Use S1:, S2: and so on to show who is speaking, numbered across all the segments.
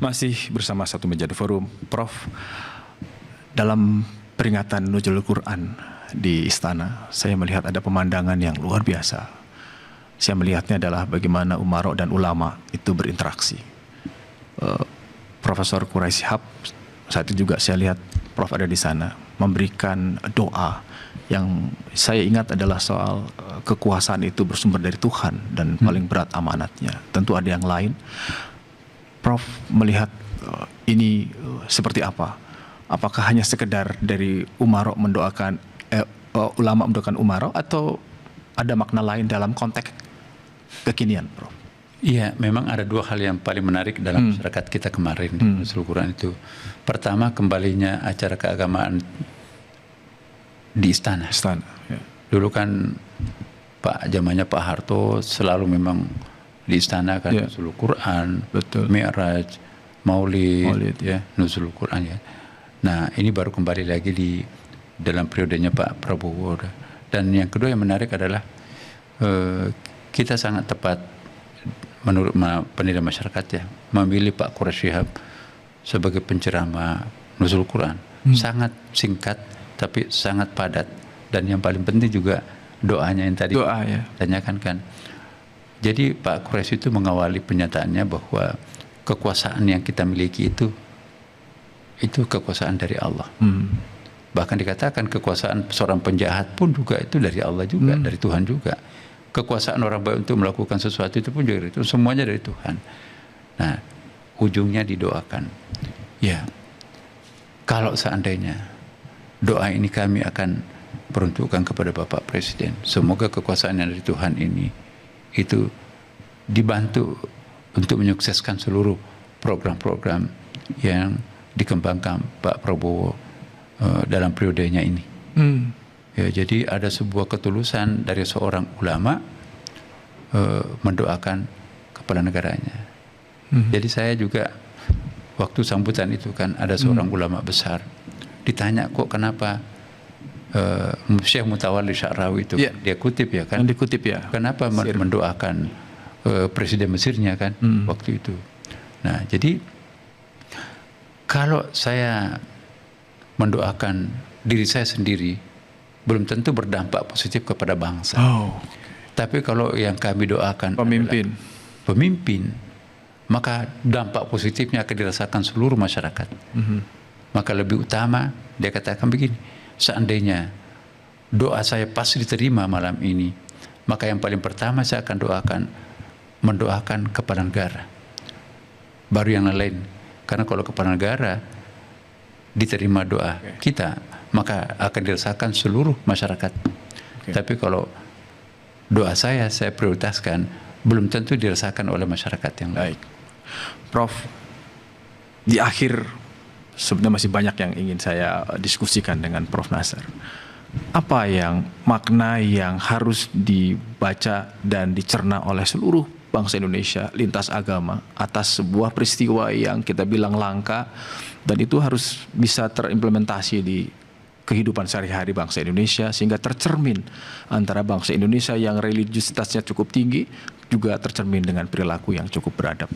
S1: Masih bersama Satu Meja The Forum, Prof. Dalam peringatan Nuzulul Quran di istana, saya melihat ada pemandangan yang luar biasa. Saya melihatnya adalah bagaimana umaro dan ulama itu berinteraksi. Profesor Quraisy Shihab, saat itu juga saya lihat Prof ada di sana, memberikan doa yang saya ingat adalah soal kekuasaan itu bersumber dari Tuhan dan paling berat amanatnya. Tentu ada yang lain. Prof melihat ini seperti apa? Apakah hanya sekedar dari umaro mendoakan ulama mendoakan umaro, atau ada makna lain dalam konteks kekinian, Prof?
S2: Iya, memang ada dua hal yang paling menarik dalam masyarakat kita kemarin di Nuzulul Quran itu. Pertama, kembalinya acara keagamaan di istana.
S1: Ya.
S2: Dulu kan zamannya Pak Harto selalu memang di istana kan,
S1: Ya.
S2: Nuzulul Quran,
S1: Betul.
S2: Mi'raj, Maulid, ya, Nuzulul Quran ya. Nah, ini baru kembali lagi di dalam periodenya Pak Prabowo. Dan yang kedua yang menarik adalah kita sangat tepat menurut penilaian masyarakat ya, memilih Pak Quraisy Shihab sebagai penceramah Nuzulul Quran. Sangat singkat tapi sangat padat, dan yang paling penting juga doanya yang tadi tanyakan kan. Jadi Pak Quraisy itu mengawali pernyataannya bahwa kekuasaan yang kita miliki itu kekuasaan dari Allah. Bahkan dikatakan kekuasaan seorang penjahat pun juga itu dari Allah juga, dari Tuhan juga. Kekuasaan orang baik untuk melakukan sesuatu itu pun juga itu semuanya dari Tuhan. Nah, ujungnya didoakan. Ya, kalau seandainya doa ini kami akan peruntukkan kepada Bapak Presiden, semoga kekuasaan yang dari Tuhan ini itu dibantu untuk menyukseskan seluruh program-program yang dikembangkan Pak Prabowo dalam periodenya ini. Ya, jadi ada sebuah ketulusan dari seorang ulama mendoakan kepala negaranya. Jadi saya juga waktu sambutan itu kan ada seorang ulama besar ditanya, kok kenapa Syekh Mutawalli Sya'rawi itu dia kutip ya kan,
S1: dikutip ya,
S2: kenapa mendoakan presiden Mesirnya kan waktu itu. Nah, jadi kalau saya mendoakan diri saya sendiri belum tentu berdampak positif kepada bangsa. Tapi kalau yang kami doakan pemimpin, maka dampak positifnya akan dirasakan seluruh masyarakat. Maka lebih utama dia katakan begini, seandainya doa saya pasti diterima malam ini, maka yang paling pertama saya akan mendoakan kepala negara, baru yang lain. Karena kalau kepala negara diterima doa kita, maka akan dirasakan seluruh masyarakat. Tapi kalau doa saya prioritaskan, belum tentu dirasakan oleh masyarakat yang lain.
S1: Prof, di akhir sebenarnya masih banyak yang ingin saya diskusikan dengan Prof Naser. Apa yang makna yang harus dibaca dan dicerna oleh seluruh bangsa Indonesia lintas agama atas sebuah peristiwa yang kita bilang langka, dan itu harus bisa terimplementasi di kehidupan sehari-hari bangsa Indonesia, sehingga tercermin antara bangsa Indonesia yang religiusitasnya cukup tinggi juga tercermin dengan perilaku yang cukup beradab.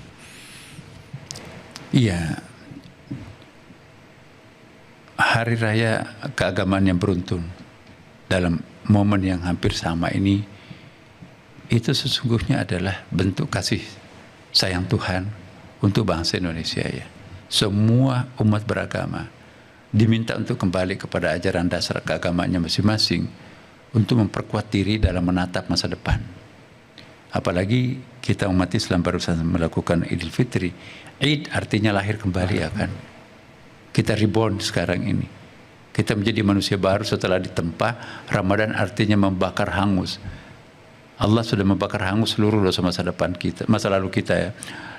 S2: Iya, hari raya keagamaan yang beruntun dalam momen yang hampir sama ini, itu sesungguhnya adalah bentuk kasih sayang Tuhan untuk bangsa Indonesia ya. Semua umat beragama diminta untuk kembali kepada ajaran dasar keagamaannya masing-masing untuk memperkuat diri dalam menatap masa depan. Apalagi kita umat Islam baru saja melakukan Idul Fitri. Id artinya lahir kembali ya kan. Kita reborn sekarang ini. Kita menjadi manusia baru setelah ditempa. Ramadan artinya membakar hangus. Allah sudah membakar hangus seluruh dosa masa depan kita, masa lalu kita ya.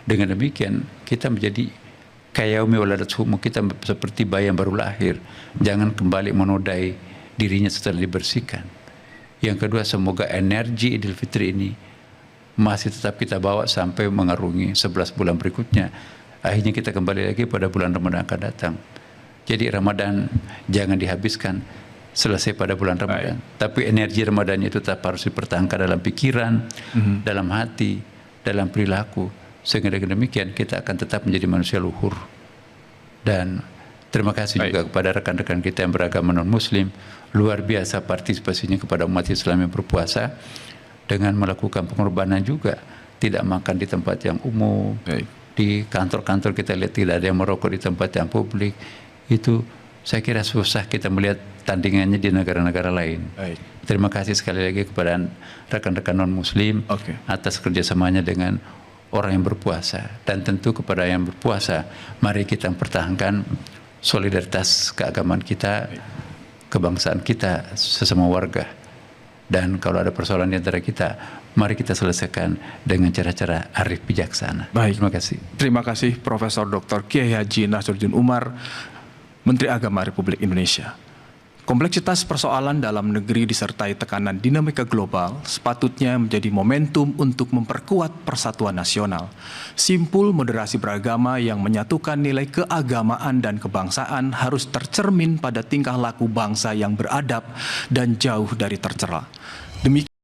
S2: Dengan demikian kita menjadi kayaumi waladathumu, kita seperti bayi yang baru lahir. Jangan kembali menodai dirinya setelah dibersihkan. Yang kedua, semoga energi Idul Fitri ini masih tetap kita bawa sampai mengarungi 11 bulan berikutnya. Akhirnya kita kembali lagi pada bulan Ramadan akan datang. Jadi Ramadan jangan dihabiskan selesai pada bulan Ramadan. Tapi energi Ramadan itu tetap harus dipertahankan dalam pikiran, dalam hati, dalam perilaku, Sehingga dengan demikian kita akan tetap menjadi manusia luhur. Dan terima kasih
S1: Baik.
S2: juga kepada rekan-rekan kita yang beragama non-muslim, luar biasa partisipasinya kepada umat Islam yang berpuasa dengan melakukan pengorbanan juga, tidak makan di tempat yang umum.
S1: Baik.
S2: Di kantor-kantor kita lihat tidak ada yang merokok di tempat yang publik. Itu saya kira susah kita melihat tandingannya di negara-negara lain.
S1: Baik.
S2: Terima kasih sekali lagi kepada rekan-rekan non-muslim
S1: Oke.
S2: atas kerjasamanya dengan orang yang berpuasa. Dan tentu kepada yang berpuasa, mari kita mempertahankan solidaritas keagamaan kita, kebangsaan kita, sesama warga. Dan kalau ada persoalan di antara kita, mari kita selesaikan dengan cara-cara arif bijaksana.
S1: Baik.
S2: Terima kasih.
S1: Terima kasih Profesor Dr. Kiai Haji Nasruddin Umar, Menteri Agama Republik Indonesia. Kompleksitas persoalan dalam negeri disertai tekanan dinamika global sepatutnya menjadi momentum untuk memperkuat persatuan nasional. Simpul moderasi beragama yang menyatukan nilai keagamaan dan kebangsaan harus tercermin pada tingkah laku bangsa yang beradab dan jauh dari tercela. Demikian